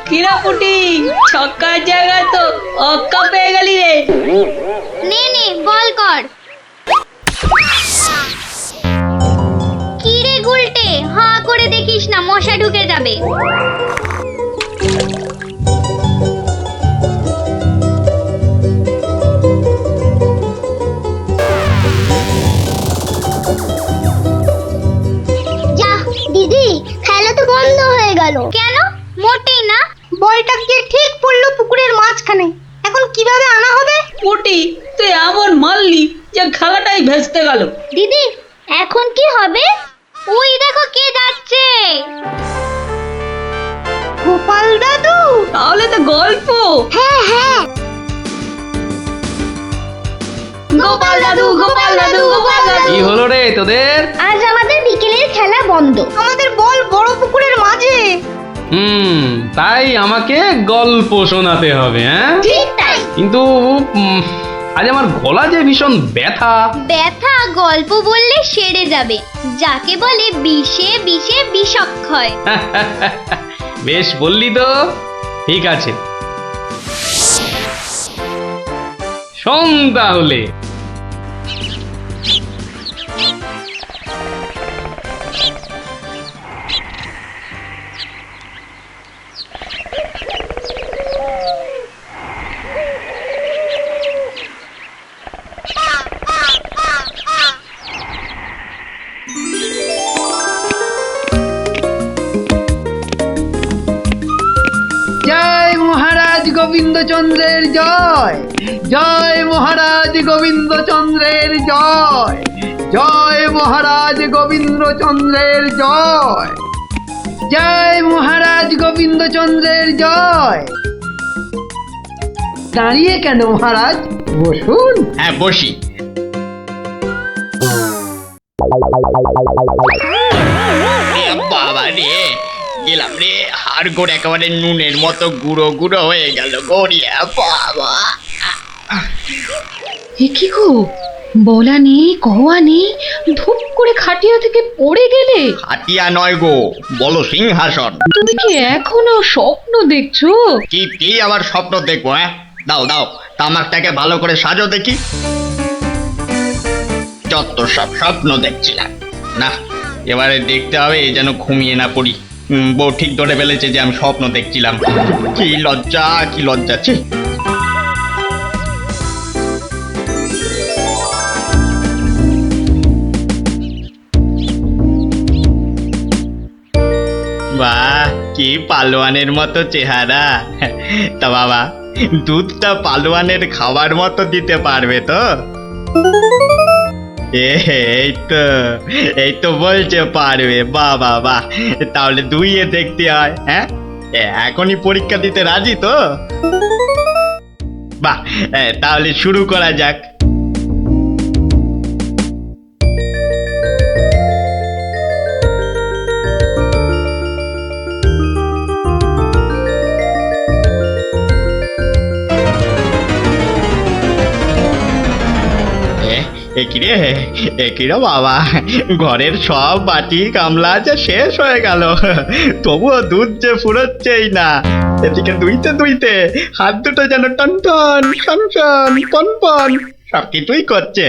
কিরা পুটি, ছক্কার জায়গায় তো অক্কা পেয়ে গেলি রে। নে নে বল কর। কি রে গুলটে, হাঁ করে দেখিস না, মশা ঢুকে যাবে। যা দিদি, খেলা তো বন্ধ হয়ে গেল। কেন? মোটেই না। বলটা গিয়ে ঠিক পড়লো পুকুরের মাঝখানে। এখন কিভাবে আনা হবে? পুটি, তুই এমন মারলি যে খেলাটাই ভেস্তে গেল। দিদি, এখন কি হবে? ওই দেখো কে যাচ্ছে। গোপাল দাদু। তাহলে তো গল্প। হ্যাঁ হ্যাঁ, গোপাল দাদু, গোপাল দাদু, গোপাল দাদু। কি হলো রে তোদের? আজ আমাদের বিকেলের খেলা বন্ধ। আমাদের বল বড় পুকুরের মাঝে। তাই আমাকে গল্প শোনাতে হবে, হ্যাঁ? ঠিক তাই। কিন্তু আজ আমার গলা যে ভীষণ ব্যথা। ব্যথা গল্প বললে সেরে যাবে, যাকে বলে বিষে বিষে বিষক্ষয়। বেশ বললি তো, ঠিক আছে, শোন তাহলে। জয় মহারাজ গোবিন্দচন্দ্রের জয়, জয় মহারাজ গোবিন্দচন্দ্রের জয়, জয় মহারাজ গোবিন্দচন্দ্রের জয়, জয় মহারাজ গোবিন্দচন্দ্রের জয়। দাঁড়িয়ে কেন মহারাজ, বসুন। হ্যাঁ বসি। বাবা রে, গেলাম রে, হাড় গোড় একেবারে নুনের মতো গুঁড়ো গুঁড়ো হয়ে গেল গড়িয়া। বাবা, এ কি গো, বলা নেই কওয়া নেই, ধুপ করে খাটিয়া থেকে পড়ে গেলে। হাতিয়া নয় গো, বলো সিংহাসন। তুমি কি এখনো স্বপ্ন দেখছো? কি আবার স্বপ্ন দেখবো? হ্যাঁ, দাও দাও, তামাকটাকে ভালো করে সাজো দেখি। যত সব স্বপ্ন দেখছিলাম, না এবারে দেখতে হবে যেন ঘুমিয়ে না পড়ি। বউ ঠিক ধরে ফেলেছে যে আমি স্বপ্ন দেখছিলাম। কি লজ্জা, কি লজ্জা। ছি। বাহ, কি পালোয়ানের মতো চেহারা। তা বাবা, দুধটা পালোয়ানের খাবার মতো দিতে পারবে তো? এই তো বলছে পারবে। বাহ বাহ বাহ, তাহলে দুইয়ে দেখতে হয়। হ্যাঁ, এখনই পরীক্ষা দিতে রাজি তো? বাহ, তাহলে শুরু করা যাক। একিরে বাবা, ঘরের সব বাটি গামলা যে শেষ হয়ে গেল, তবুও দুধ যে ফুরোচ্ছেই না। এদিকে দুইতে দুইতে হাত দুটো যেন টন টন টন টন পন পন সব কিছুই করছে।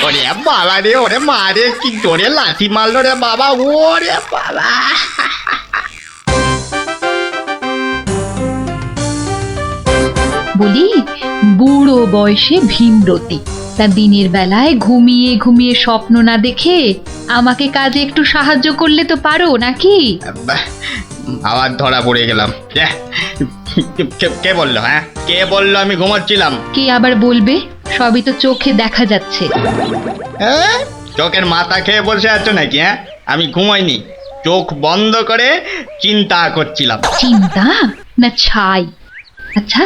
ওরে বাবা রে, ওরে মা রে, কি জোরে লাথি মারলো রে বাবা। ওরে বাবা, বলি, বুড়ো বয়সে ভীমরতি, তা দিনের বেলায় ঘুমিয়ে ঘুমিয়ে স্বপ্ন না দেখে আমাকে কাজে একটু সাহায্য করলে তো পারো নাকি? আবার ধরা পড়ে গেলাম। কে বললো? হ্যাঁ, কে বললো আমি ঘুমাচ্ছিলাম? কে আবার বলবে, সবই তো চোখে দেখা যাচ্ছে। চোখের মাথা খেয়ে বসে আছো নাকি? হ্যাঁ, আমি ঘুমাইনি, চোখ বন্ধ করে চিন্তা করছিলাম। চিন্তা না ছাই? আচ্ছা,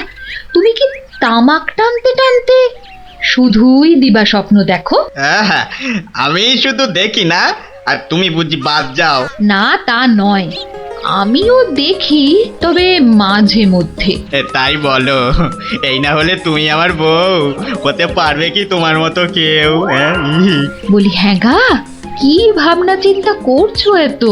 তুমি কি তামাক টানতে টানতে শুধুই দিবা স্বপ্ন দেখো? হ্যাঁ, আমি শুধু দেখি না, আর তুমি বুঝি বাদ যাও? না তা নয়, আমিও দেখি, তবে মাঝে মধ্যে। তাই বলো, এই না হলে তুমি আমার বউ হতে পারবে কি তোমার মতো কেউ? হ্যাঁ, বলি হ্যাঁ গা, কি ভাবনা চিন্তা করছো এত,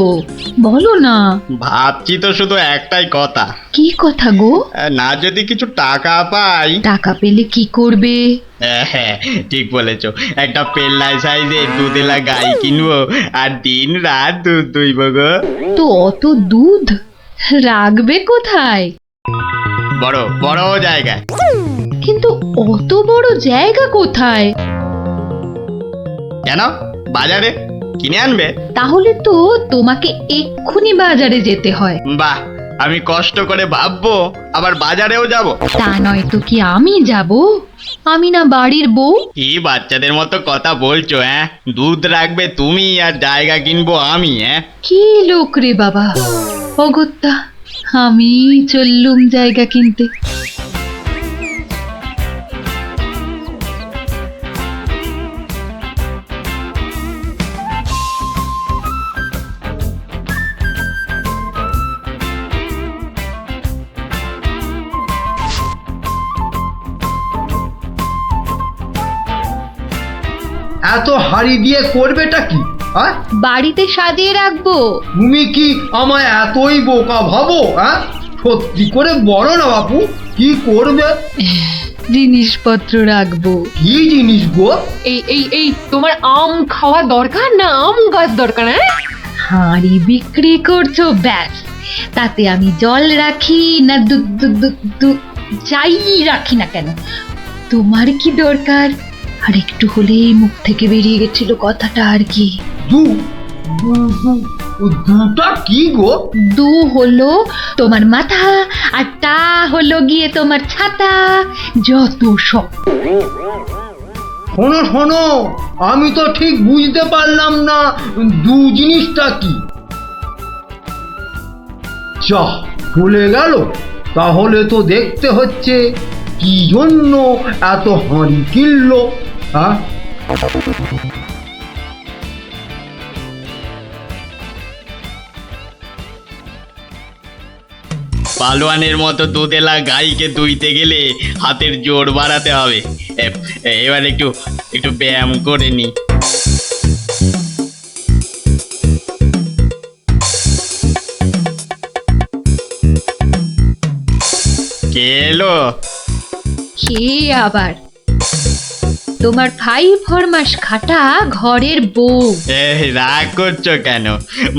বলো না। ভাবছি তো শুধু একটাই কথা, কি কথা গো? না যদি কিছু টাকা পাই। টাকা পেলে কি করবে? হ্যাঁ, ঠিক বলেছো, একটা পেল্লাই সাইজের দুধেলা গাই কিনবো আর দিন রাত দুধ দুইব গো। তো অত দুধ রাখবে কোথায়? বড় বড় জায়গায়। কিন্তু অত বড় জায়গা কোথায়? কেন, বাজারে কিনে আনবে? তাহলে তো তোমাকে এক্ষুনি বাজারে যেতে হয়। বাহ, আমি কষ্ট করে ভাববো আবার বাজারেও যাব? তা নয় তো কি আমি যাব? আমি না বাড়ির বউ? কি বাচ্চাদের মতো কথা বলছো? হ্যাঁ, দুধ রাখবে তুমি আর জায়গা কিনবো আমি? হ্যাঁ, কি লোক রে বাবা, অগত্যা আমি চললুম জায়গা কিনতে। এত হাড়ি দিয়ে করবেটা কি? হ্যাঁ, বাড়িতে সাজিয়ে রাখবো। তুমি কি আমায় এতই বোকা ভাবো? হ্যাঁ, সত্যি করে বলো না বাপু, কি করবে? জিনিসপত্র রাখবো। কি জিনিস গো? এই তোমার আম খাওয়া দরকার না আম গাছ দরকার? হ্যাঁ, হাঁড়ি বিক্রি করছো, ব্যাস। তাতে আমি জল রাখি না দুধ দুধ দুধ দুধ যাই রাখি না কেন, তোমার কি দরকার? আর একটু হলেই মুখ থেকে বেরিয়ে গেছিল কথাটা আর কি। দুটা কি গো? দু হলো তোমার মাথা, আর টা হলো গিয়ে তোমার ছাতা, যত সব। শোনো শোনো, আমি তো ঠিক বুঝতে পারলাম না দু জিনিসটা কি। যা চলে গেল, তাহলে তো দেখতে হচ্ছে কি জন্য এত হাঁড়ি কিনলো। হ্যাঁ, পালোয়ানের মতো দুধেলা গাইকে দুইতে গেলে হাতের জোর বাড়াতে হবে। এবার একটু একটু ব্যায়াম করে নি। কে এলো? কে আবার? তোমার 5 ফরমাস খাটা ঘরের বউ। রাগ করছো কেন?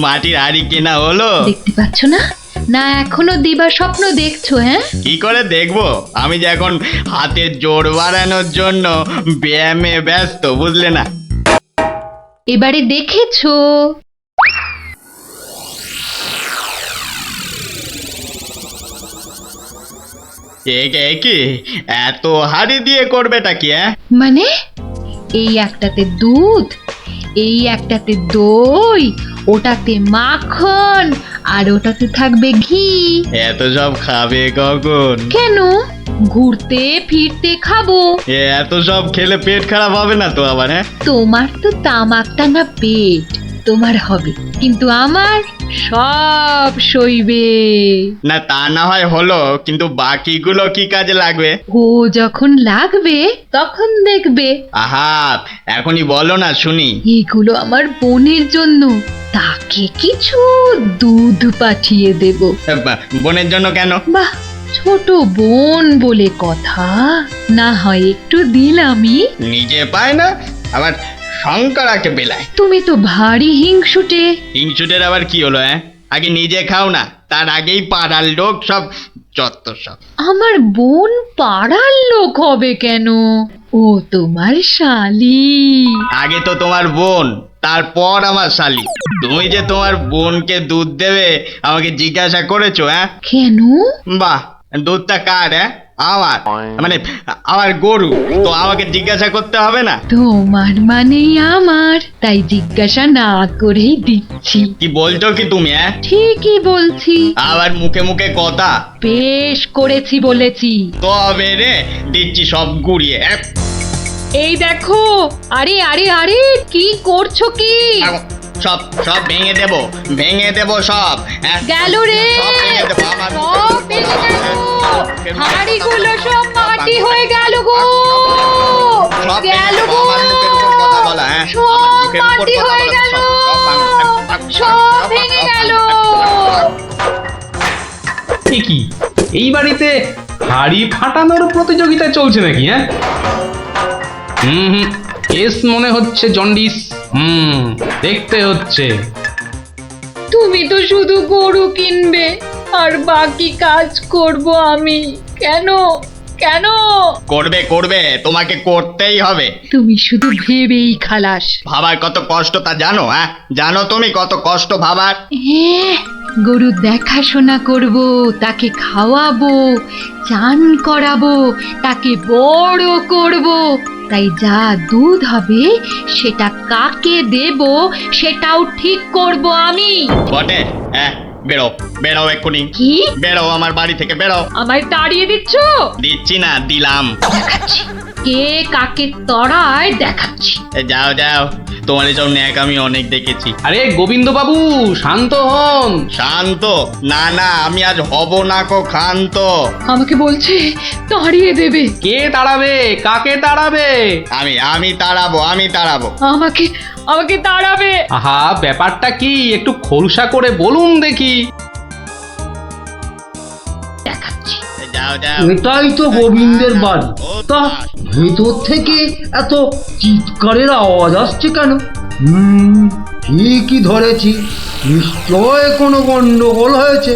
মাটির হাড়ি কেনা হলো? দেখতে পাচ্ছ না? না এখনো দিবা স্বপ্ন দেখছো? হ্যাঁ, কি করে দেখবো? আমি যে এখন হাতের জোর বাড়ানোর জন্য ব্যায়ামে ব্যস্ত, বুঝলে না? এবারে দেখেছো? কি এত হাড়ি দিয়ে করবেটা কি? মানে এই একটাতে দুধ, এই একটাতে দই, ওটাতে মাখন, আর ওটাতে থাকবে ঘি। এত সব খাবে কখন? কেন, ঘুরতে ফিরতে খাবো। এত সব খেলে পেট খারাপ হবে না তো আবার? হ্যাঁ, তোমার তো তামাক টানা পেট, তোমার হবে, কিন্তু আমার সব সইবে। না তা না হয় হলো, কিন্তু বাকিগুলো কি কাজে লাগবে? ও যখন লাগবে তখন দেখবে। আহা, এখনই বলো না শুনি। এগুলো আমার বোনের জন্য, তাকে কিছু দুধ পাঠিয়ে দেব। বোনের জন্য কেন? বাহ, ছোট বোন বলে কথা, না হয় একটু দিলামই। নিজে পায় না, আবার শঙ্করাকে বেলায়। তুমি তো ভারী হিংসুটে। হিংসুটের আবার কি হলো? আগে নিজে খাও না, তার আগেই পাড়ার লোক সব যত সব। আমার বোন পাড়ার লোক হবে কেন? ও তোমার শালি। আগে তো তোমার বোন, তারপর আমার শালি। তুমি যে তোমার বোনকে দুধ দেবে আমাকে জিজ্ঞাসা করেছো? কেন? বাহ, দুধটা কার? আমার, মানে আমার গরু, তো আমাকে জিজ্ঞাসা করতে হবে না? তোমার মানেই আমার, তাই জিজ্ঞাসা না করেই দিচ্ছি। কি বলছো কি তুমি? ঠিকই বলছি। আবার মুখে মুখে কথা। বেশ করেছি বলেছি। তবে রে দিচ্ছি সব গুড়িয়ে। এই দেখো, আরে আরে আরে, কি করছো কি? সব সব ভেঙে দেবো সব। হ্যাঁ, গেল রে, সব ভেঙে দেবো আমার সব ভেঙে গেল, হাঁড়িগুলো সব মাটি হয়ে গেল গো, সব গেল গো, আমার মুখের উপর কথা বলা, হ্যাঁ, সব আমার মুখের উপর মাটি কথা হয়ে বলা, গেল, সব ভেঙে গেল। কি এই বাড়িতে হাড়ি ফাটানোর প্রতিযোগিতা চলছে নাকি? হ্যাঁ, কেস মনে হচ্ছে জন্ডিস। দেখতে হচ্ছে। তুমি তো শুধু গরু কিনবে আর বাকি কাজ করব আমি। কেন কেন? করবে, তোমাকে করতেই হবে। তুমি শুধু ভেবেই খালাস। ভাবার কত কষ্ট তা জানো? হ্যাঁ, জানো তুমি কত কষ্ট ভাবার? গরু দেখাশোনা করব, তাকে খাওয়াবো, চান করাবো, তাকে বড় করব, তাই যা দুধ হবে সেটা কাকে দেব সেটাও ঠিক করব আমি। বটে, হ্যাঁ, বেরো এক্ষুনি। কি? বেরো আমার বাড়ি থেকে, বেরো। আমায় তাড়িয়ে দিচ্ছ? দিচ্ছি না, দিলাম। দেখাচ্ছি কে কাকে তড়ায়, দেখাচ্ছি। যাও, তোমার এসব ন্যাক আমি অনেক দেখেছি। আরে গোবিন্দ বাবু, শান্ত হন। শান্ত? না, আমি আজ হব না কো ক্ষান্ত। আমাকে বলছে তাড়িয়ে দেবে। কে তাড়াবে? কাকে তাড়াবে? আমি তাড়াবো। আমাকে তাড়াবে। আহা, ব্যাপারটা কি একটু খোলসা করে বলুন দেখি। দেখাচ্ছি। যাও। এটাই তো গোবিন্দের বাড়ি। তা ভেতর থেকে এত চিৎকারের আওয়াজ আসছে কেন? ঠিকই ধরেছি, নিশ্চয় কোনো গন্ডগোল হয়েছে,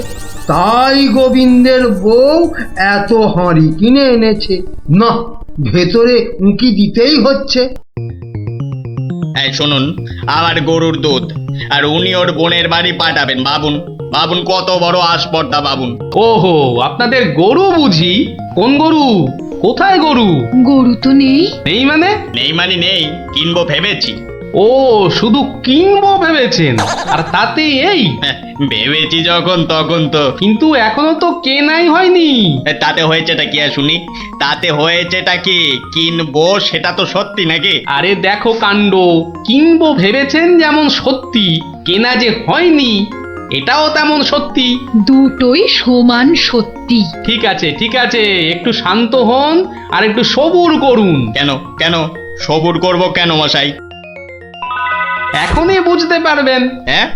তাই গোবিন্দের বউ এত হাঁড়ি কিনে এনেছে। না, ভেতরে উঁকি দিতেই হচ্ছে। এই শুনুন, আমার গরুর দুধ, আর উনি ওর বোনের বাড়ি পাঠাবেন। বাবুন কত বড় আসপর্দা বাবুন। ওহো, আপনাদের গরু বুঝি? কোন গরু? কোথায় গরু? গরু তো নেই। নেই মানে? নেই, কিনবো ভেবেছি। ও, শুধু কিনবো ভেবেছেন? আর তাতে এই ভেবেছি যখন তখন তো। কিন্তু এখনো তো কেনাই হয়নি। তাতে হয়েছেটা কি শুনি? তাতে হয়েছেটা কি? কিনবো সেটা তো সত্যি নাকি? আরে দেখো কাণ্ড, কিনবো ভেবেছেন যেমন সত্যি, কেনা যে হয়নি এটাও তেমন সত্যি। দুটোই সমান সত্যি। ঠিক আছে, একটু শান্ত হন আর একটু সবুর করুন। কেন সবুর করবো কেন মশাই? এখনই বুঝতে পারবেন। হ্যাঁ,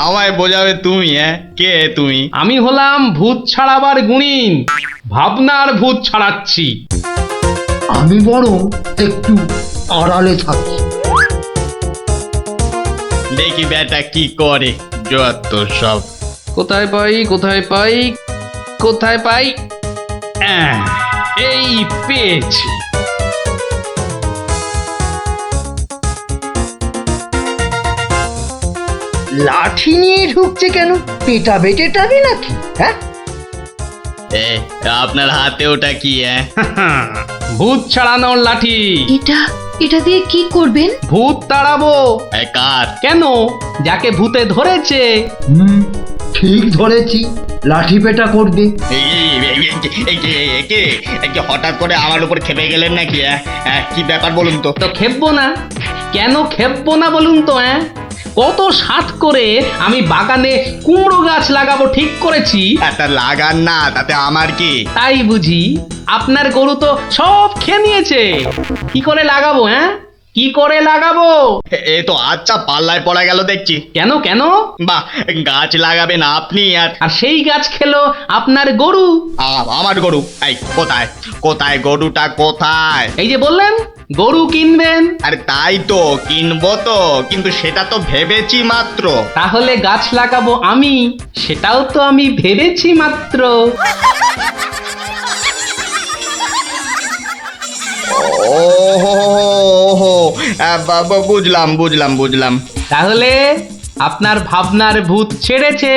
আমায় বোঝাবে তুমি? হ্যাঁ, কে তুমি? আমি হলাম ভূত ছাড়াবার গুণিন, ভাবনার ভূত ছাড়াচ্ছি। আমি বরং একটু আড়ালে থাকি। দেখি বেটা কি করে, যত সব। কোথায় পাই? এই পেয়েছি। লাঠি নিয়ে ঢুকছে কেন? পেটাবে নাকি? হ্যাঁ, আপনার হাতে ওটা কি? ভূত ছাড়ানোর লাঠি। এটা দিয়ে কি করবেন? ভূত তাড়াবো। কার? কেন? যাকে ভূতে ধরেছে। ঠিক ধরেছি, লাঠি পেটা করবে। হঠাৎ করে আমার উপর খেপে গেলেন নাকি? কি ব্যাপার বলুন তো? খেপবো না? কেন খেপবো না বলুন তো? কত সাত করে আমি বাগানে কুমড়ো গাছ লাগাবো ঠিক করেছি। তা লাগান না, তাতে আমার কি? তাই বুঝি? আপনার গরু তো সব খেয়ে নিয়েছে। কি করে লাগাবো? কি করে লাগাবো? এ তো আচ্ছা পাল্লায় পড়া গেল দেখছি। কেন? বাহ, গাছ লাগাবেন আপনি আর সেই গাছ খেলো আপনার গরু। আমার গরু? এই কোথায় গরুটা কোথায়? এই যে বললেন গরু কিনবেন। আরে তাই তো, কিনবো তো, কিন্তু সেটা তো ভেবেছি মাত্র। তাহলে গাছ লাগাবো আমি, সেটাও তো আমি ভেবেছি মাত্র। ওহো, বুঝলাম। তাহলে আপনার ভাবনার ভূত ছেড়েছে?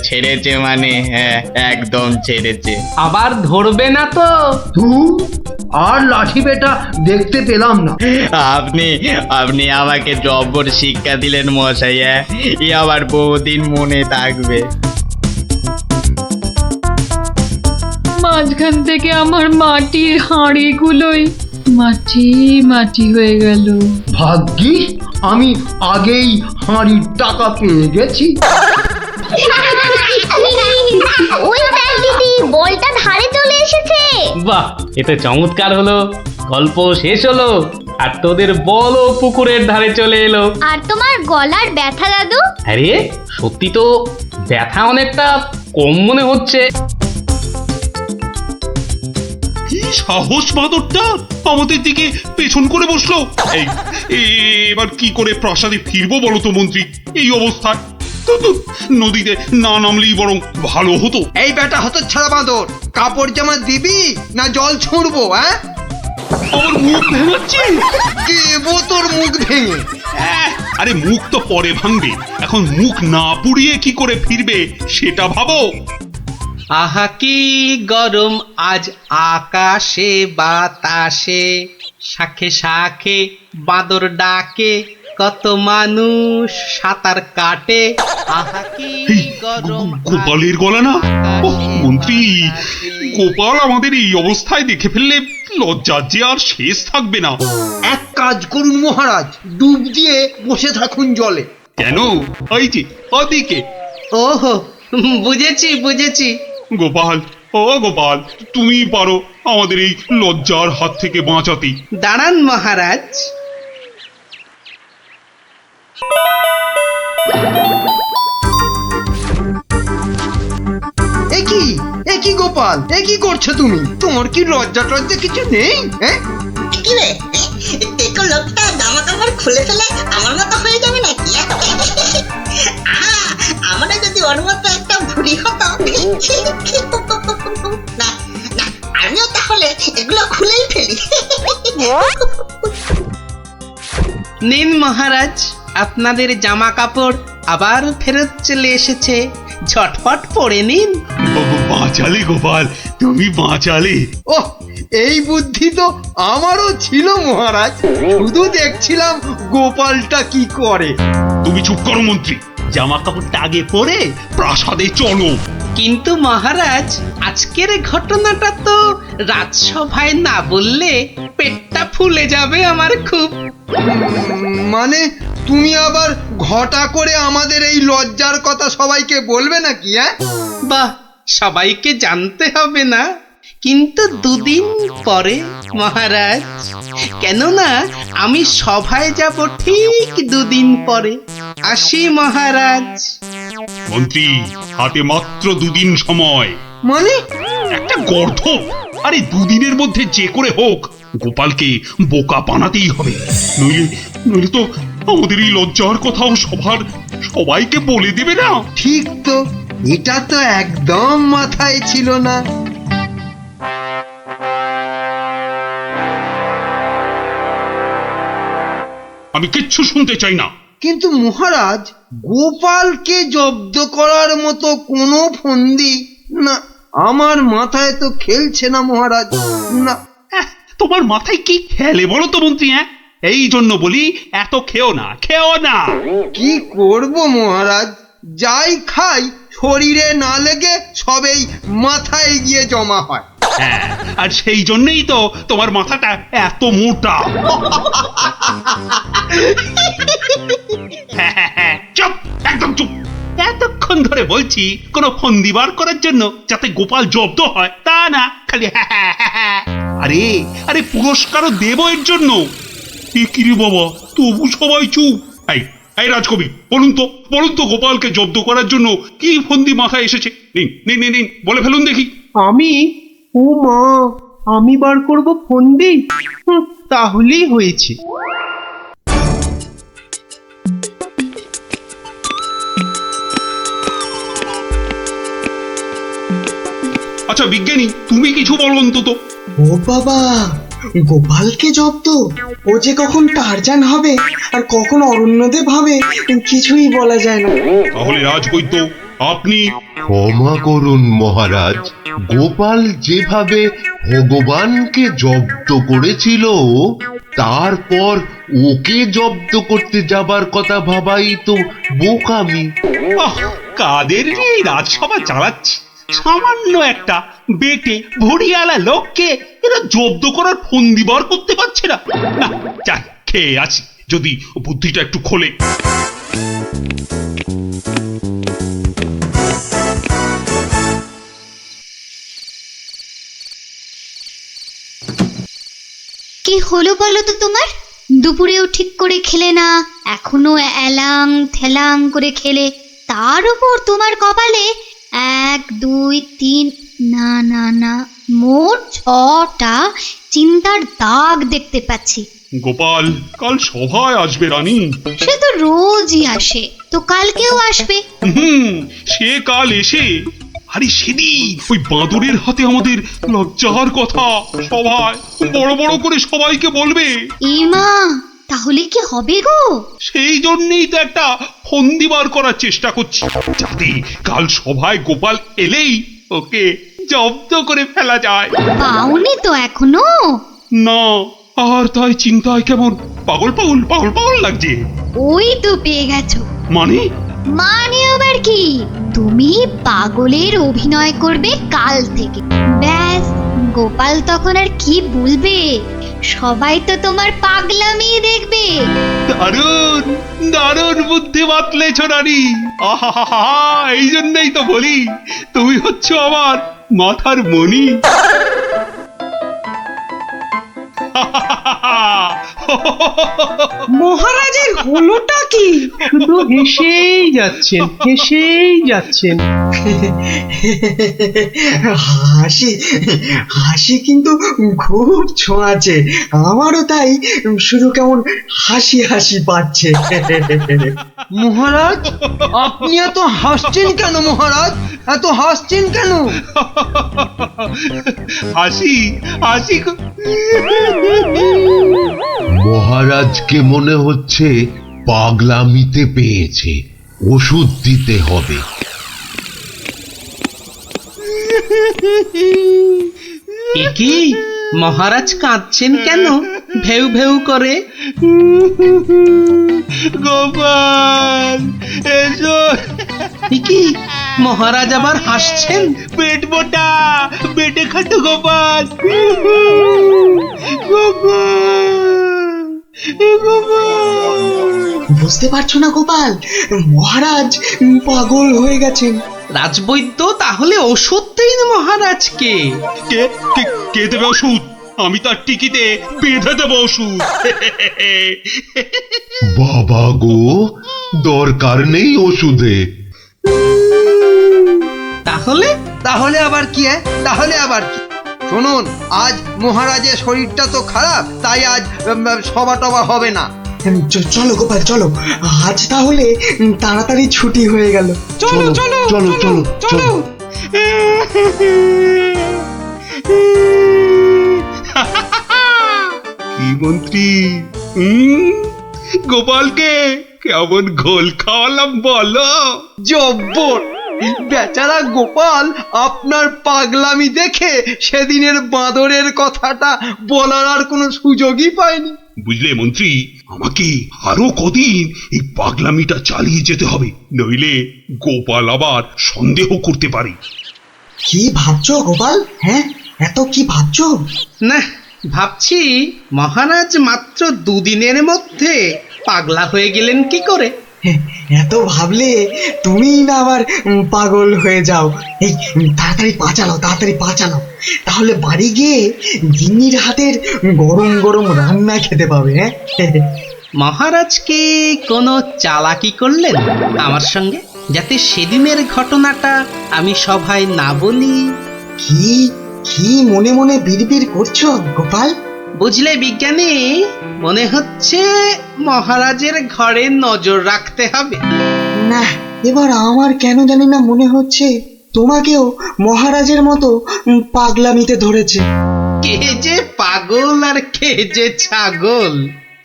ছেড়েছে মানে? একদম ছেড়েছে। আবার ধরবে না তো? আর লাঠি পেটা দেখতে পেলাম না। আপনি আমাকে জব্বর শিক্ষা দিলেন মশাই। এ আবার বহুদিন মনে থাকবে। মাঝখান থেকে আমার মাটির হাঁড়িগুলোই মাটি হয়ে গেল। ভাগ্যিস আমি আগেই হাঁড়ির টাকা পেয়ে গেছি। ওই দেখ দিদি, বলটা ধারে চলে এসেছে। বাহ, এটা চমৎকার হলো। গল্প শেষ হলো আর তোদের বলও পুকুরের ধারে চলে এলো। আর তোমার গলার ব্যথা দাদু? আরে সত্যি তো ব্যথা অনেকটা কম মনে হচ্ছে। কি সাহস বাঁদরটা আমাদের দিকে পেছন করে বসলো। এই এবার কি করে প্রাসাদে ফিরবো বলো তো মন্ত্রী, এই অবস্থায়? নদীতে না নামলেই বরং ভালো হতো। এই বেটা হতচ্ছাড়া বাঁদর, কাপড় জামা দিবি না জল ছুঁড়বো? হ্যাঁ, আমার মুখ ভেঙাচ্ছে। দেবো তোর মুখ ভেঙে। আরে মুখ তো পরে ভাঙবে, এখন মুখ না পুড়িয়ে কি করে ফিরবে সেটা ভাবো। আহা কি গরম আজ আকাশে বাতাসে, শাখে শাখে বাদর ডাকে, কত মানুষ সাঁতার কাটে। আহা কি এই গরম গোপালের গলা না? ওহ, মন্ত্রী, গোপাল আমাদের এই অবস্থায় দেখে ফেললে লজ্জার যে আর শেষ থাকবে না। এক কাজ করুন মহারাজ, ডুব দিয়ে বসে থাকুন জলে। কেন? ওই যে ওদিকে। ওহো, বুঝেছি বুঝেছি। গোপাল, ও গোপাল, তুমি পারো আমাদের এই লজ্জার হাত থেকে বাঁচাতে। দাঁড়ান মহারাজ। একই গোপাল, একই করছো তুমি? তোমার কি লজ্জা টজ্জা কিছু নেই? হ্যাঁ, কি রে, টেকো লোকটা জামা কাপড় খুলে ফেলে আমার মতো হয়ে যাবে নাকি? আমরা যদি ওর মতো একটা ভুড়ি হতো, না না, আমিও তাহলে এগুলো খুলেই ফেলি। নিন মহারাজ, আপনাদের জামা কাপড় আবার ফেরত চলে এসেছে, ঝটপট পরে নিন। বাঁচালে গোপাল, তুমি বাঁচালে। ওহ, এই বুদ্ধি তো আমারও ছিল মহারাজ, শুধু দেখছিলাম গোপালটা কি করে। তুমি চুপ করো মন্ত্রী, জামা কাপড়টা আগে পরে প্রাসাদে চলো। কিন্তু মহারাজ, আজকের ঘটনাটা তো রাজসভায় না বললে পেটটা ফুলে যাবে আমার খুব। মানে তুমি আবার ঘটা করে আমাদের এই লজ্জার কথা সবাইকে বলবে নাকি? হ্যাঁ, বাহ, সবাইকে জানতে হবে না, কিন্তু দুদিন পরে মহারাজ। কেননা আমি সভায় যাব ঠিক দুদিন পরে। আসি মহারাজ। মন্ত্রী, হাতে মাত্র দুদিন সময়। মানে একটা গর্ধ। আরে দুদিনের মধ্যে যে করে হোক গোপালকে বোকা বানাতেই হবে, নইলে নইলে তো আমাদের এই লজ্জার কথাও সবাইকে বলে দেবে না। ঠিক তো, এটা তো একদম মাথায় ছিল না। আমি কিচ্ছু শুনতে চাই না। কিন্তু মহারাজ, গোপালকে জব্দ করার মতো কোনো ফন্দি না, আমার মাথায় তো খেলছে না মহারাজ। না, তোমার মাথায় কি খেলে বলো তো মন্ত্রী? হ্যাঁ, এই জন্য বলি এত খেও না, খেও না। কি করব মহারাজ, যাই খাই শরীরে না লেগে সবেই মাথায় গিয়ে জমা হয়। হ্যাঁ, আর সেই জন্যই তো তোমার মাথাটা এত মোটা। চুপ, একদম চুপ। এতক্ষণ ধরে বলছি কোনো ফন্দি বার করার জন্য যাতে গোপাল জব্দ হয়, তা না খালি আরে আরে পুরস্কারও দেব এর জন্য। এ কি রে বাবা, তবু সবাই চুপ। এই রাজকবি, বলুন তো গোপালকে জব্দ করার জন্য কি ফন্দি মাথায় এসেছে? নিন নিন নিন নিন, বলে ফেলুন দেখি। আমি, ও মা, আমি বার করব ফন্দি? তাহলেই হয়েছে। আচ্ছা বিজ্ঞানী, তুমি কিছু বলো অন্তত। ও বাবা, গোপালকে জব্দ? ও যে কখন টারজান হবে আর কখন অরণ্যদেব হবে কিছুই বলা যায় না। তাহলে রাজবৈদ্য, আপনি? ক্ষমা করুন মহারাজ, গোপাল যেভাবে ভগবানকে জব্দ করেছিল তারপর ওকে জব্দ করতে যাবার কথা ভাবাই তো বোকামি। কাদের এই রাজসভা চালাচ্ছি, সামান্য একটা বেটে ভড়িয়ালা লোককে এরা জব্দ করার ফন্দি বার করতে পারছে না। না, যাই খেয়ে আসি, যদি বুদ্ধিটা একটু খোলে। কি হলো বলো তো তোমার? দুপুরেও ঠিক করে খেলে না, এখনো এলাং থেলাং করে খেলে, তার উপর তোমার কপালে 1 2 3 না না না মোট 6টা চিন্তার দাগ দেখতে পাচ্ছি। গোপাল কাল সভায় আসবে রানী। সে তো রোজই আসে, তো কালকেও আসবে। সে কাল এসে, আরে সেদিন ওই বাঁদরের হাতে আমাদের লজ্জার কথা সভায় বড় বড় করে সবাইকে বলবে। ইমা, তাহলে কি হবে গো? সেই জন্যই তো একটা ফন্দি বার করার চেষ্টা করছি, যাতে কাল সভায় গোপাল এলেই ওকে জব্দ করে ফেলা যায়। পাওনি তো এখনো? না, আর তাই চিন্তায় কেমন পাগল পাগল পাগল পাগল লাগছে। ওই তো পেয়ে গেছো। মানে? মানে আবার কি? তুমি পাগলের অভিনয় করবে কাল থেকে। ব্যাস, গোপাল তখন আর কি বলবে, সবাই তো তোমার পাগলামি দেখবে। দারুণ দারুণ বুদ্ধি বাতলেছ রানী। আহা, এই জন্যই তো বলি তুমি হচ্ছ আমার মাথার মণি। মহারাজের হলোটা কি? শুধু হেসেই যাচ্ছেন, হেসেই যাচ্ছেন। হাসি হাসি কিন্তু খুব ছোঁয়াছে, আমারও তাই শুধু কেমন হাসি হাসি পাচ্ছে। মহারাজ, আপনি এত হাসছেন কেন? মহারাজ, এত হাসছেন কেন? হাসি হাসি মহারাজকে মনে হচ্ছে পাগলামিতে পেয়েছে, ওষুধ দিতে হবে। কি মহারাজ কাঁদছেন কেন ভেউ ভেউ করে? গোপাল এসো। কি মহারাজ আবার হাসছেন? পেট মোটা পেটে খাটো গোপাল। বুঝতে পারছো না গোপাল, মহারাজ পাগল হয়ে গেছেন। রাজবৈদ্য তাহলে ওষুধ দিন মহারাজকে। কে কে দেবে ওষুধ? আমি তার টিকিতে বেঁধে দেবো ওষুধ। বাবা গো, দরকার নেই ওষুধে। তাহলে তাহলে আবার কি? তাহলে আবার কি? শুনুন, আজ মহারাজের শরীরটা তো খারাপ, তাই আজ সভা টভা হবে না। চলো গোপাল চলো, আজ তাহলে তাড়াতাড়ি ছুটি হয়ে গেল। চলো চলো চলো চলো চলো। কি মন্ত্রী, গোপালকে কেমন ঘোল খাওয়ালাম বলো? জব্বর! বেচারা গোপাল আপনার পাগলামি দেখে সেদিনের বাঁদরের কথাটা বলার আর কোনো সুযোগই পায়নি। বুঝলে মন্ত্রী, আমাকে আরো কদিন এই পাগলামিটা চালিয়ে যেতে হবে, নইলে গোপাল আবার সন্দেহ করতে পারে। কি ভাবছো গোপাল? হ্যাঁ, এত কি ভাবছো? না, ভাবছি মহারাজ মাত্র 2 দিনের মধ্যে পাগলা হয়ে গেলেন কি করে? এত ভাবলে তুমিই না আবার পাগল হয়ে যাও। এই তাড়াতাড়ি পা চালাও, তাহলে বাড়ি গিয়ে গিন্নির হাতের গরম গরম রান্না খেতে পাবে। হ্যাঁ, মহারাজ কি কোনো চালাকি করলেন আমার সঙ্গে, যাতে সেদিনের ঘটনাটা আমি সভায় না বলি? কি কি মনে মনে বিড়বিড় করছো গোপাল? বুঝলে বিজ্ঞানী, মনে হচ্ছে মহারাজের ঘরে নজর রাখতে হবে। না, এবার আমার কেন জানি না মনে হচ্ছে তোমাকেও মহারাজের মতো পাগলামিতে ধরেছে। কে যে পাগল আর কে যে ছাগল,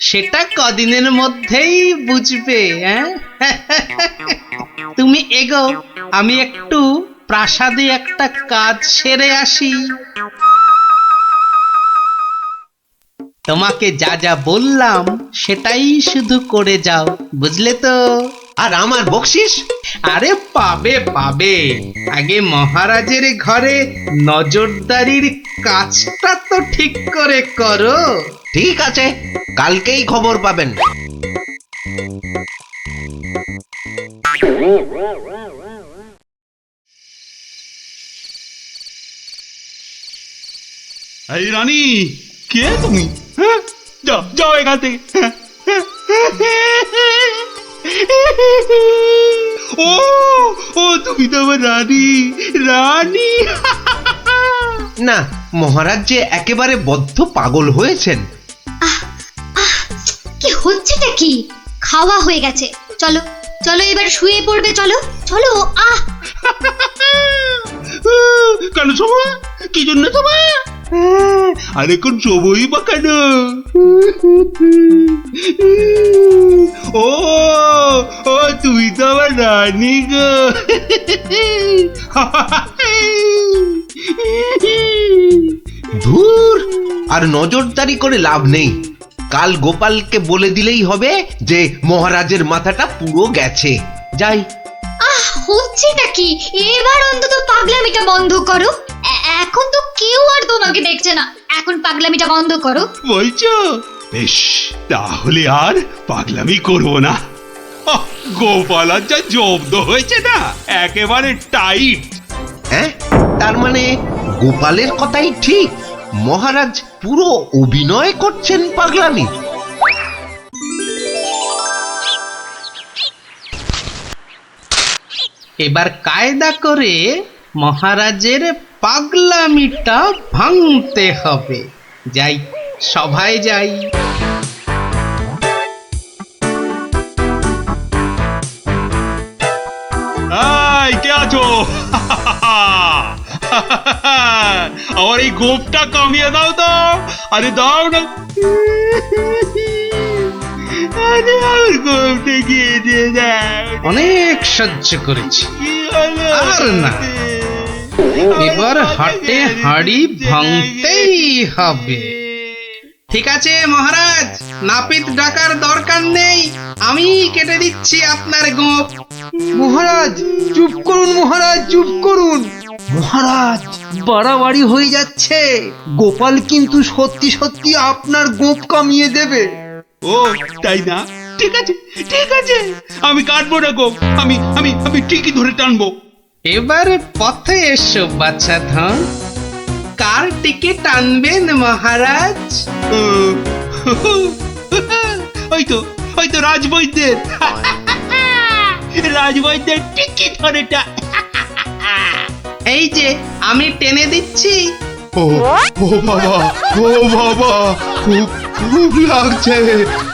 সেটা কদিনের মধ্যেই বুঝবে। তুমি এগো, আমি একটু প্রাসাদে একটা কাজ সেরে আসি। তোমাকে যা যা বললাম সেটাই শুধু করে যাও, বুঝলে তো? আর আমার বকশিস? আরে পাবে পাবে, আগে মহারাজের ঘরে নজরদারির কাজটা তো ঠিক করে করো। ঠিক আছে, কালকেই খবর পাবেন। এই রানী, কে তুমি? হ্যাঁ, যাও যাও এখান থেকে। ও ও তুমি তো আমার রানী, রানী। না, মহারাজ যে একেবারে বদ্ধ পাগল হয়েছেন। কি হচ্ছেটা কি? খাওয়া হয়ে গেছে, চলো চলো এবার শুয়ে পড়বে, চলো চলো। কেন শোভা? কি জন্য শোভা? আরে কোন শোভই বা কেন? ও ও তুমি তো আমার রানী গো। ধুর, আর নজরদারি করে লাভ নেই। কাল গোপালকে বলে দিলেই হবে যে মহারাজের মাথাটা পুরো গেছে। যাই। হচ্ছেটা কি? এবার অন্তত পাগলামিটা বন্ধ করো। এখন তো কেউ আর তোমাকে দেখছে না, এখন পাগলামিটা বন্ধ করো। বলছো? বেশ, তাহলে আর পাগলামি করবো না। গোপাল আর যা জব্দ হয়েছে না, একেবারে টাইট। হ্যাঁ, তার মানে গোপালের কথাই ঠিক, মহারাজ পুরো অভিনয় করছেন পাগলামি। এবার কায়দা করে মহারাজের পাগলামিটা ভাঙতে হবে। যাই, সভায় যাই। এই, কে আছো? আমার এই গোপটা কামিয়ে দাও তো। আরে দাও না। আরে আমার গোপটা গিয়ে দিয়ে দাও। অনেক সহ্য করেছি, আর না। এবার হাটে হাড়ি ভাঙতেই হবে। ঠিক আছে মহারাজ, নাপিত ডাকার দরকার নেই, আমি কেটে দিচ্ছি আপনার গোপ। মহারাজ চুপ করুন, মহারাজ চুপ করুন। মহারাজ বাড়াবাড়ি হয়ে যাচ্ছে, গোপাল কিন্তু সত্যি সত্যি আপনার গোপ কামিয়ে দেবে। ও তাই না? ঠিক আছে ঠিক আছে, আমি কাটবো না গোপ, আমি আমি আমি ঠিকই ধরে টানবো। এবার পথে এসো বাচ্চা ধন, কার টিকে টানবেন মহারাজ? ওই তো রাজবৈদ্যের, রাজবৈদ্যের টিকি ধরে এই যে আমি টেনে দিচ্ছি। ও ও বাবা, ও বাবা, খুব খুব লাগছে,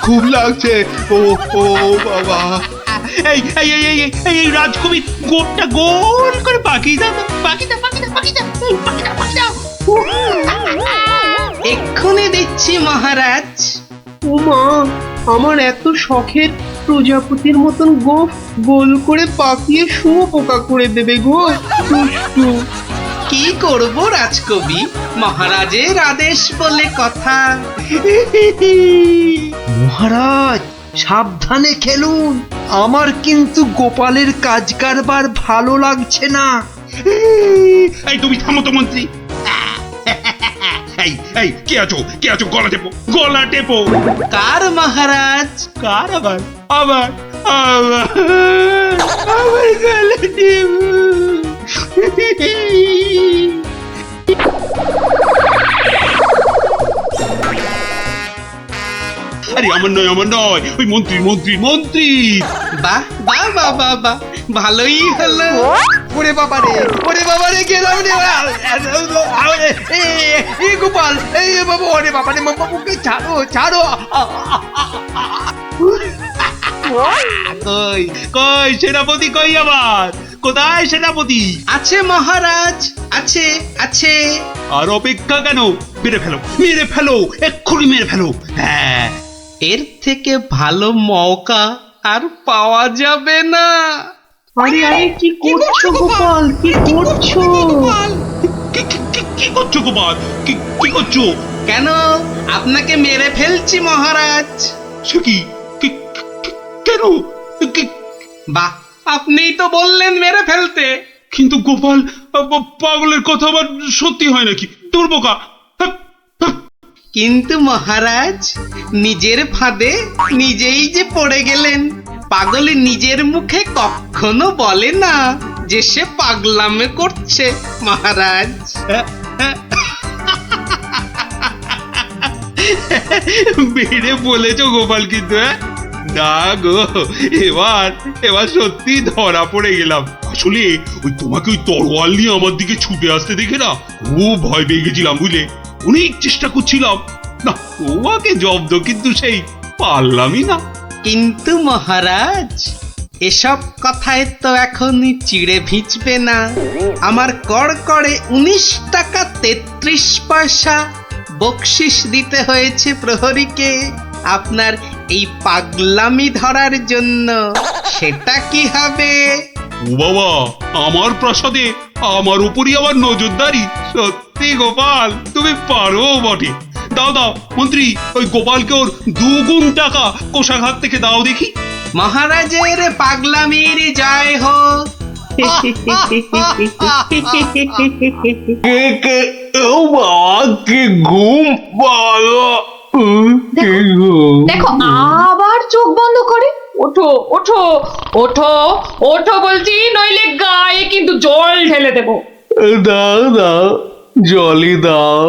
খুব লাগছে। ও ও বাবা। এই এই এই এই এই রাজকবির গোপটা গোল করে পাকিয়ে দাও, পাকিয়ে দাও, পাকিয়ে দাও, পাকিয়ে দাও, পাকিয়ে দাও, পাকিয়ে দাও। এক্ষুনি দিচ্ছি মহারাজ। ও মা, আমার এত শখের প্রজাপতির মতন গোফ গোল করে পাকিয়ে শুয়োপোকা করে দেবে গো, দুষ্টু। কি করব রাজকবি, মহারাজের আদেশ বলে কথা। মহারাজ সাবধানে খেলুন, আমার কিন্তু গোপালের কাজ কারবার ভালো লাগছে না। এই তুমি থামো তো মন্ত্রী। এই এই কে আছো, কে আছো? গলা টেপো, গলা টেপো। কার মহারাজ? কার? আবার আবার আবার আবার গলা টেপো। আরে আমার নয়, আমার নয়, ওই মন্ত্রী মন্ত্রী মন্ত্রী। বাহ বাহ বাহ বাহ বাহ, ভালোই হলো। ওরে বাবা রে, ওরে বাবা রে, গেলাম রে। এই গোপাল, এই বাবা, ওরে বাবা রে, বাবুকে ছাড়ো ছাড়ো। কই কই সেনাপতি, কই আবার? কোথায় সেনাপতি? আছে মহারাজ, আছে আছে। আর অপেক্ষা কেন? মেরে ফেলো, মেরে ফেলো, এক্ষুনি মেরে ফেলো। হ্যাঁ, এর থেকে ভালো মৌকা আর পাওয়া যাবে না। আরে আরে, কি করছো গোপাল, কি করছো? কি করছো গোপাল? কি করছো? কেন, আপনাকে মেরে ফেলছি মহারাজ। সে কি? কেন? বাহ, আপনিই তো বললেন মেরে ফেলতে। কিন্তু গোপাল, পাগলের কথা আবার সত্যি হয় নাকি? তোর বোকা। কিন্তু মহারাজ, নিজের ফাঁদে নিজেই যে পড়ে গেলেন। পাগল নিজের মুখে কখনো বলে না যে সে পাগলামে করছে মহারাজ। বেড়ে বলেছো গোপাল, কিন্তু না গো, এবার এবার সত্যি ধরা পড়ে গেলাম। আসলে ওই তোমাকে ওই তরোয়াল নিয়ে আমার দিকে ছুটে আসতে দেখে না খুব ভয় পেয়ে গেছিলাম বুঝলে। অনেক চেষ্টা করছিলাম না তোমাকে জব্দ, কিন্তু সেই পারলামই না। কিন্তু মহারাজ, এসব কথায় তো এখন চিড়ে ভিজবে না। আমার কড়কড়ে 19 টাকা 33 পয়সা বকশিস দিতে হয়েছে প্রহরীকে আপনার এই পাগলামি ধরার জন্য। সেটা কি হবে? ও বাবা, আমার প্রাসাদে আমার উপরই আবার নজরদারি। সত্যি গোপাল, তুমি পারো বটে। দাও দাও মন্ত্রী, ওই গোপালকে ওর 2 গুণ টাকা কোষাঘাত থেকে দাও দেখি। মহারাজের পাগলামির জয় হোক। দেখো আবার চোখ বন্ধ করে। ওঠো ওঠো ওঠো ওঠো বলছি, নইলে গায়ে কিন্তু জল ঢেলে দেবো। দাও দাও, জলই দাও।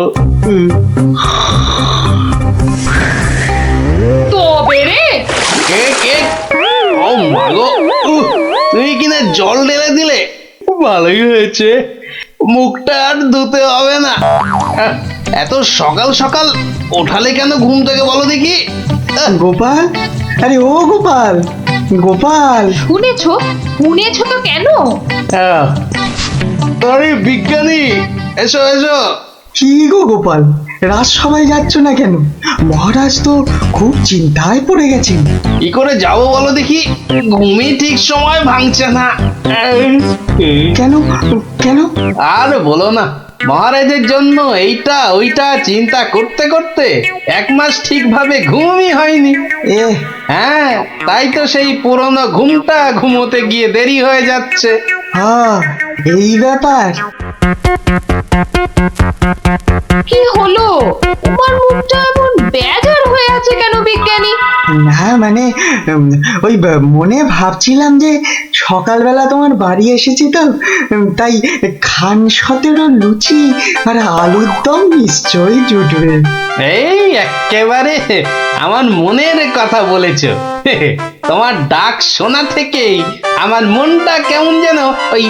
তবে রে ও মাগো, তুমি কিনা জল ঢেলে দিলে, ভালোই হয়েছে, মুখটা আর ধুতে হবে না। এত সকাল সকাল ওঠালে কেন ঘুম থেকে বলো দেখি? গোপাল, আরে ও গোপাল, গোপাল শুনেছো শুনেছো তো কেন? আরে বিজ্ঞানী, এসো এসো। কি গো গোপাল, রাজসভায় যাচ্ছ না কেন? মহারাজ তো খুব চিন্তায় পড়ে গেছেন। কি করে যাবো বলো দেখি, ঘুমই ঠিক সময় ভাঙছে না। কেন কেন? আর বলো না, মহারাজের জন্য এইটা ওইটা চিন্তা করতে করতে 1 মাস ঠিকভাবে ঘুমই হয়নি। হ্যাঁ, তাই তো সেই পুরনো ঘুমটা ঘুমোতে গিয়ে দেরি হয়ে যাচ্ছে। হ্যাঁ, এই ব্যাপার। কি হলো? তোমার মুখটা এমন বেজার হয়ে আছে কেন বিজ্ঞানী? না মানে ওই মনে ভাবছিলাম যে সকালবেলা তোমার বাড়ি এসেছি তো, তাই খান 17 লুচি আর আলুর দম নিশ্চয়ই জুটবে। এই একেবারে আমার মনের কথা বলেছো। তোমার ডাক শোনা থেকেই আমার মনটা কেমন যেন ওই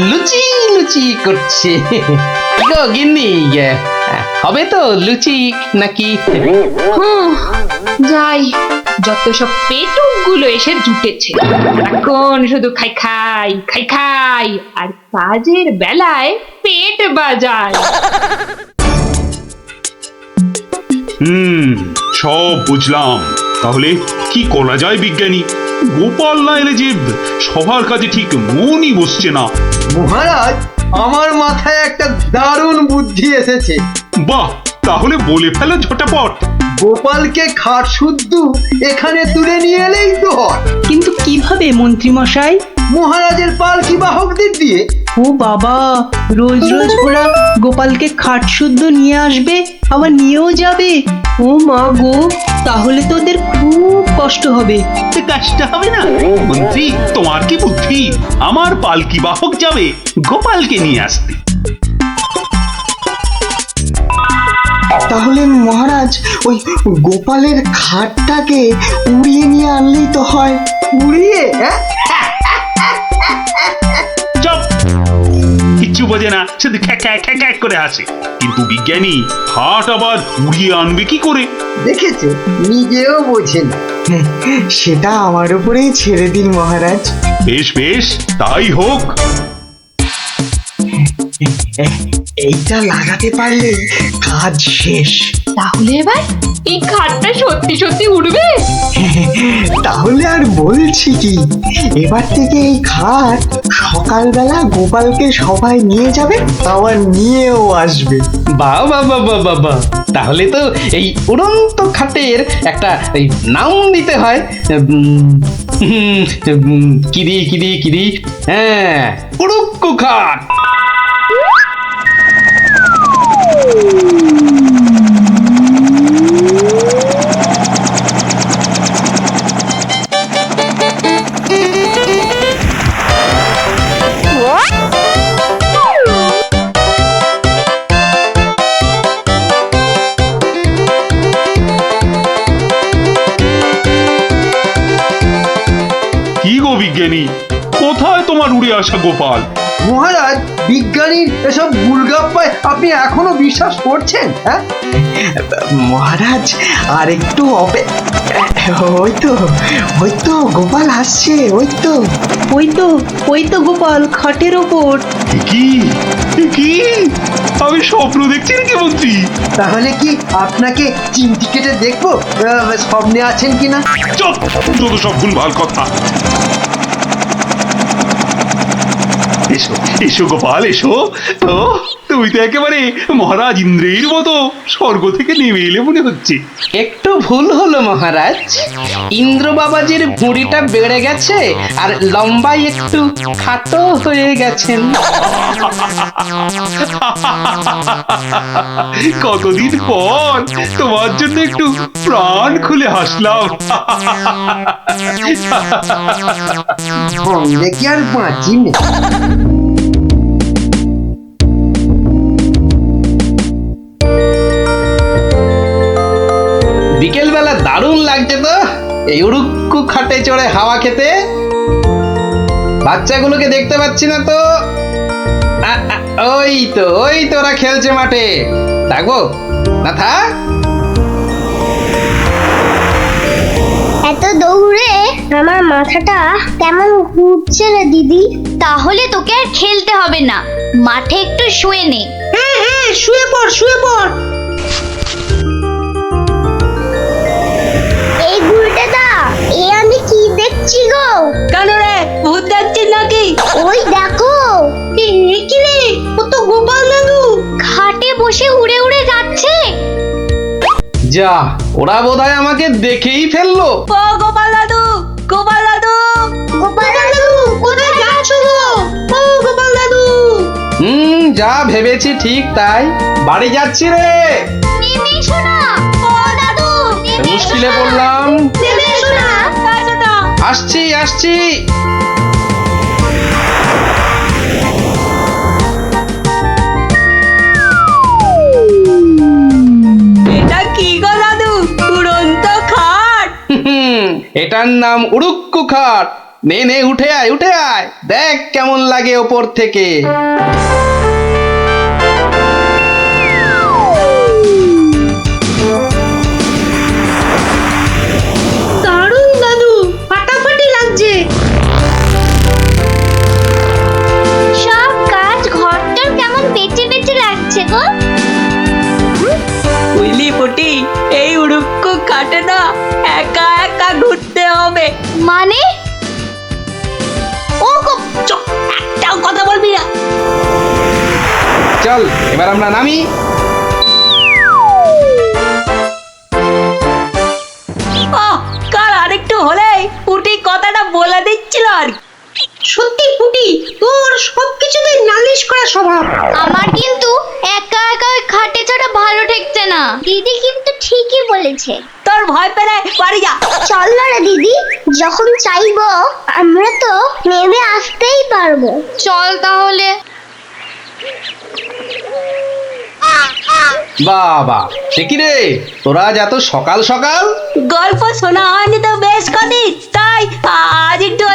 লুচি লুচি করছে। গো গিন্নি, হবে তো লুচি নাকি? যাই, যত সব পেটুক গুলো এসে জুটেছে, এখন শুধু খাই খাই খাই খাই আর কাজের বেলায় পেট বাজায়। সব বুঝলাম। তাহলে কি করা যায় বিজ্ঞানী? গোপাল না এলে যে সবার কাজে ঠিক মনই বসছে না। মহারাজ, আমার মাথায় একটা দারুণ বুদ্ধি এসেছে। বাহ, তাহলে বলে ফেলো ঝটাপট। গোপালকে খাট শুদ্ধ এখানে তুলে নিয়ে এলেই তো হয়। কিন্তু কিভাবে মন্ত্রী মশাই? মহারাজের পালকি বাহকদের দিয়ে। ও বাবা, রোজ রোজ ওরা গোপালকে খাট শুদ্ধ নিয়ে আসবে, আবার নিয়েও যাবে। ও মা গো, তাহলে তো ওদের খুব কষ্ট হবে। কষ্ট হবে না মন্ত্রী, তোমার কি বুদ্ধি? আমার পালকি বাহক যাবে গোপালকে নিয়ে আসতে। তাহলে মহারাজ ওই গোপালের খাটটাকে উড়িয়ে নিয়ে আনলেই তো হয়। উড়িয়ে? কিচ্ছু বোঝে না, শুধু খ্যাক করে আসে। কিন্তু বিজ্ঞানী, হাট আবার উড়িয়ে আনবে কি করে? দেখেছো, নিজেও বোঝেন। সেটা আমার উপরেই ছেড়ে দিন মহারাজ। বেশ বেশ, তাই হোক। এইটা লাগাতে পারলেই কাজ শেষ। তাহলে এবার এই খাটটা সত্যি সত্যি উঠবে? তাহলে আর বলছি কি, এবার থেকে এই খাট সকালবেলা গোপালকে সবাই নিয়ে যাবে, আবার নিয়েও আসবে। বাবা বাবা বাবা, তাহলে তো এই উড়ন্ত খাটের একটা নাম দিতে হয়। কিরি কিরি কিরি, হ্যাঁ, উড়ুক্কু খাট। বিজ্ঞানী কোথায় তোমার উড়ে আসা গোপাল? মহারাজ, বিজ্ঞানীর এসব গুলগাপ্পায় আপনি এখনো বিশ্বাস করছেন? হ্যাঁ মহারাজ, আর একটু ওই তো গোপাল আসছে, ওই তো গোপাল খাটের ওপর। কি কি আমি স্বপ্ন দেখছি নাকি মন্ত্রী? তাহলে কি আপনাকে চিমটি কেটে দেখবো স্বপ্নে আছেন কিনা? চুপ, যত সব ভুলভাল কথা। এসো এসো গোপাল এসো। তো তুমি তো একেবারে মহারাজ ইন্দ্রের মতো স্বর্গ থেকে নেমে এলে মনে হচ্ছে। একটু ভুল হলো মহারাজ, ইন্দ্র বাবাজির ভুঁড়িটা বেড়ে গেছে আর লম্বাই একটু খাটো হয়ে গেছেন। কতদিন পর তোমার জন্য একটু প্রাণ খুলে হাসলাম। দেখি আর বাঁচি না। বিকেল বেলা দারুণ লাগছে তো এই উড়ুক্কু খাটে চড়ে হাওয়া খেতে। বাচ্চাগুলোকে দেখতে পাচ্ছি না তো। ওই তো ওরা খেলছে মাঠে। থাকবো না, থাক। এত দৌড়ে আমার মাথাটা কেমন ঘুরছে রে দিদি। তাহলে তোকে আর খেলতে হবে না, মাঠে একটু শুয়ে নে। হ্যাঁ, শুয়ে পড়। এই গুলটেদা, এ আমি কি দেখছি গো? কেন রে, ভূত দেখছিস নাকি? ওই দেখো, কি রে, ও তো গোপাল দাদু। খাটে বসে উড়ে উড়ে যাচ্ছে। যা, ওরা বোধহয় আমাকে দেখেই ফেললো। ও গোপাল দাদু, গোপাল দাদু, কোথায় যাচ্ছ গো? ও গোপাল দাদু। যা ভেবেছি ঠিক তাই, বাড়ি যাচ্ছি রে। নেমে এসো না ও দাদু, মুশকিলে পড়লাম। নেমে এসো না। আসছি। এটা কি গো দাদু, উড়ন্ত খাট? এটার নাম উড়ুক্কু খাট। নে উঠে আয়, দেখ কেমন লাগে ওপর থেকে। দারুণ দাদু, ফাটাফাটি লাগছে। সব কাজ ঘরটার কেমন বেঁচে লাগছে গো। বুঝলি পটি, এই উড়ুক্কু খাটে না একা ঘুরতে হবে। মানে? ও চুপ, একটাও কথা বলবি না। চল এবার আমরা নামি। কাল আরেকটু হলেই পুটি কথাটা বলে দিচ্ছিল আর কি। সত্যি পুটি, তোর সবকিছুতে নালিশ করা স্বভাব। আমার কিন্তু একা ওই খাটে চড়া ভালো ঠেকছে না। দিদি কিন্তু ঠিকই বলেছে। তোর ভয় পেলে বাড়ি যা। চল না রে দিদি, যখন চাইবো আমরা তো নেমে আসতেই পারবো। চল তাহলে। বাবা, সে কি রে, তোরা আজ এত সকাল সকাল? গল্প শোনা হয়নি তো বেশ কদিন, তাই আজ একটু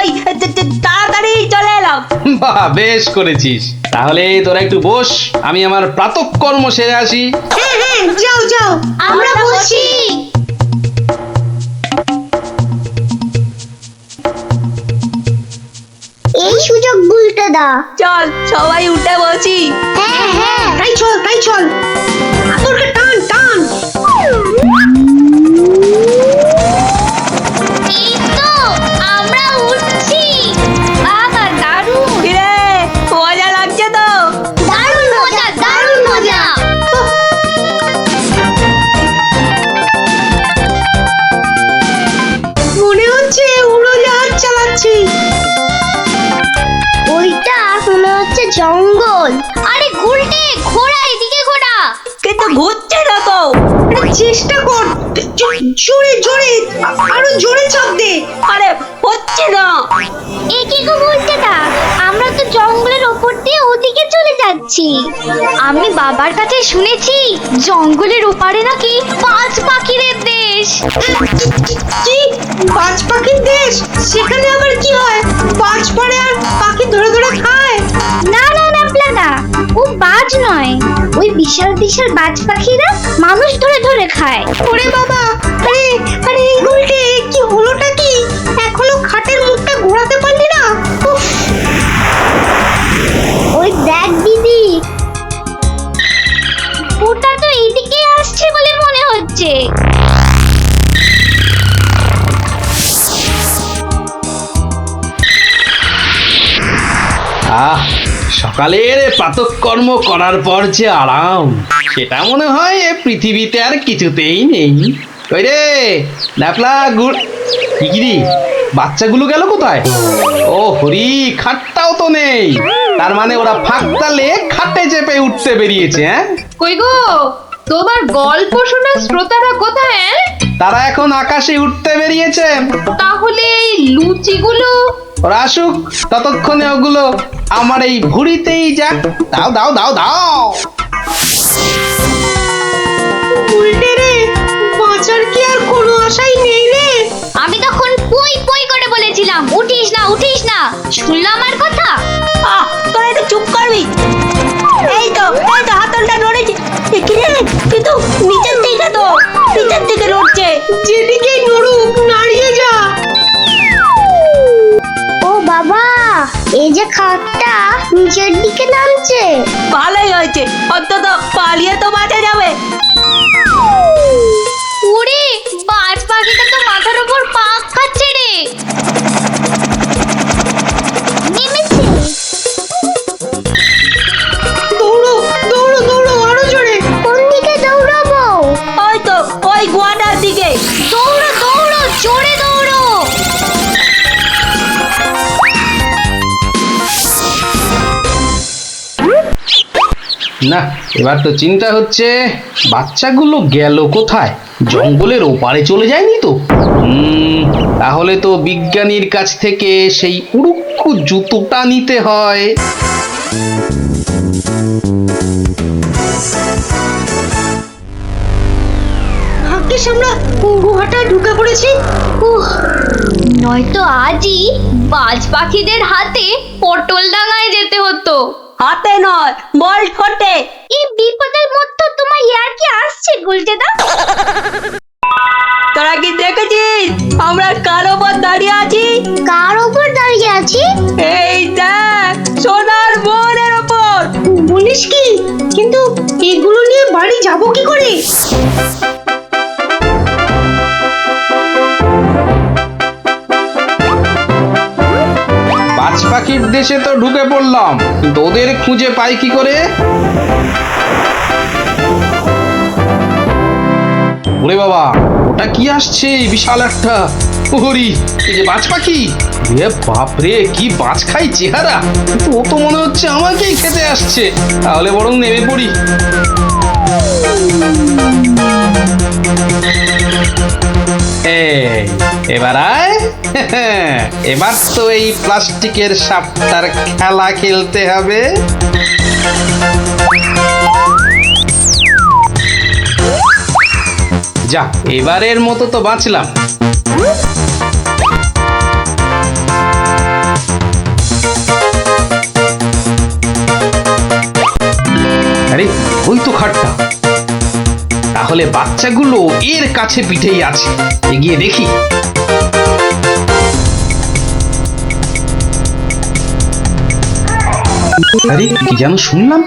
তাড়াতাড়ি চলে এলাম। বাহ, বেশ করেছিস। তাহলে তোরা একটু বস, আমি আমার প্রাতঃকর্ম সেরে আসি। হ্যাঁ, যাও আমরা বসি। এই সুযোগ গুলটে দা। চল সবাই উঠে বসি। হ্যাঁ, তাই চল আতরকে টান। এই তো আমরা উঠছি। বাবা দারুণ। কিরে, মজা লাগছে তো? দারুণ মজা। মনে হচ্ছে উড়োজাহাজ চালাচ্ছি। ওইটা মনে হচ্ছে জঙ্গল। আরে গুলটে, ঘোড়া এদিকে ঘোড়া। কিন্তু ঘুরছে না তো। চেষ্টা কর, জোরে আরো জোরে চাপ দে। আরে হচ্ছে না। এ কি গো গুলটে দা, আমরা তো জঙ্গলের ওপর দিয়ে ওদিকে চলে যাচ্ছি। আমি বাবার কাছে শুনেছি জঙ্গলের ওপারে নাকি পাঁচ পাখিদের দেশ। কি বাজ পাখির দেশ, সেখানে আবার কি হয়? বাজ পড়ে আর পাখি ধরে ধরে খায়? না না না প্লাদা, ও বাজ নয়, ওই বিশাল বিশাল বাজ পাখিরা মানুষ ধরে ধরে খায়। ওরে বাবা, আরে আরে এই গুলটে, কি হলোটা কি? এখনো খাটের মুখটা ঘোরাতে পারলি না? উফ, ওই দেখ দিদি, ওটা তো এইদিকে আসছে বলে মনে হচ্ছে। আহ, সকালের প্রাতঃকর্ম করার পর যে আরাম, সেটা মনে হয় এ পৃথিবীতে আর কিছুতেই নেই। ওই রে ন্যাপলা গুড়, কি বাচ্চাগুলো গেল কোথায়? ও হরি, খাটটাও তো নেই, তার মানে ওরা ফাঁক তালে খাটে চেপে উঠতে বেরিয়েছে। হ্যাঁ, কই গো, তোমার গল্প শোনার শ্রোতারা কোথায়? তারা এখন আকাশে উঠতে বেরিয়েছে। তাহলে এই লুচিগুলো? ওরা আসুক, ততক্ষণে ওগুলো আমার এই ভুড়িতেই যাক। দাও দাও দাও দাও। উল্টে রে, বাঁচার কি আর কোনো আশাই নেই রে? আমি তখন পুই পুই করে বলেছিলাম উঠিস না উঠিস না, শুনলাম আমার কথা? তোরা একটু চুপ করবি? এই তো হাতলটা নড়েছে। কি রে, কিন্তু নিচের দিকে তো, নিচের দিকে নড়ছে। যেদিকেই নড়ুক, নাড়িয়ে যা। ও বাবা, এই যে খাটটা নিচের দিকে নামছে। ভালোই হয়েছে, অন্তত পালিয়ে তো বাঁচা যাবে। ওরে, বাজ পাখিটা তো মাথার উপর পাক খাচ্ছে রে। নেমেছে। দৌড়ো দৌড়ো দৌড়ো, আরো জোরে। কোন দিকে দৌড়াবো? ওই তো, ওই গোয়াটার দিকে। দৌড়ো দৌড়ো, জোরে দৌড়ো। না, এবার তো চিন্তা হচ্ছে বাচ্চাগুলো গেল কোথায়? জঙ্গলের ওপারে চলে যায়নি তো? তাহলে তো বিজ্ঞানীর কাছ থেকে সেই উড়ুক্কু জুতোটা নিতে হয়। ভাগ্যিস আমরা গুহাটা ঢুকে পড়েছি। নয়তো আজই বাজ পাখিদের হাতে পটল ডাঙায় যেতে হতো। হাতে নয়, বল ঠোঁটে। এই বিপদের মধ্যে তোমার ইয়ার কি আসছে গুলটেদা? তোরা কি দেখেছিস আমরা কার ওপর দাঁড়িয়ে আছি? কার ওপর দাঁড়িয়ে আছি? এই দেখ, সোনার বোনের ওপর। বলিস কি? কিন্তু এগুলো নিয়ে বাড়ি যাব কি করে? বাজ পাখির দেশে তো ঢুকে পড়লাম, কিন্তু ওদের খুঁজে পাই কি করে? ওরে বাবা, ওটা কি আসছে? বিশাল একটা হরি, এই যে বাজ পাখি। এ বাপরে, কি বাজ খাই চেহারা! কিন্তু ও তো মনে হচ্ছে আমাকেই খেতে আসছে। তাহলে বরং নেমে পড়ি। এবার আয়। এবার তো এই প্লাস্টিকের সাপটার খেলা খেলতে হবে। যা, এবারের মতো তো বাঁচলাম। আরে, ওই তো খাটটা। তাহলে বাচ্চাগুলো এর কাছে পিঠেই আছে, এগিয়ে দেখি। আরে, কি যেন শুনলাম?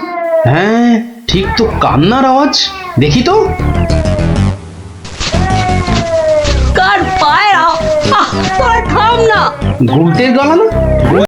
হ্যাঁ, ঠিক তো, কান্নার আওয়াজ। দেখি তো। কার পায়রা? থাম না। গুলটের গলা না?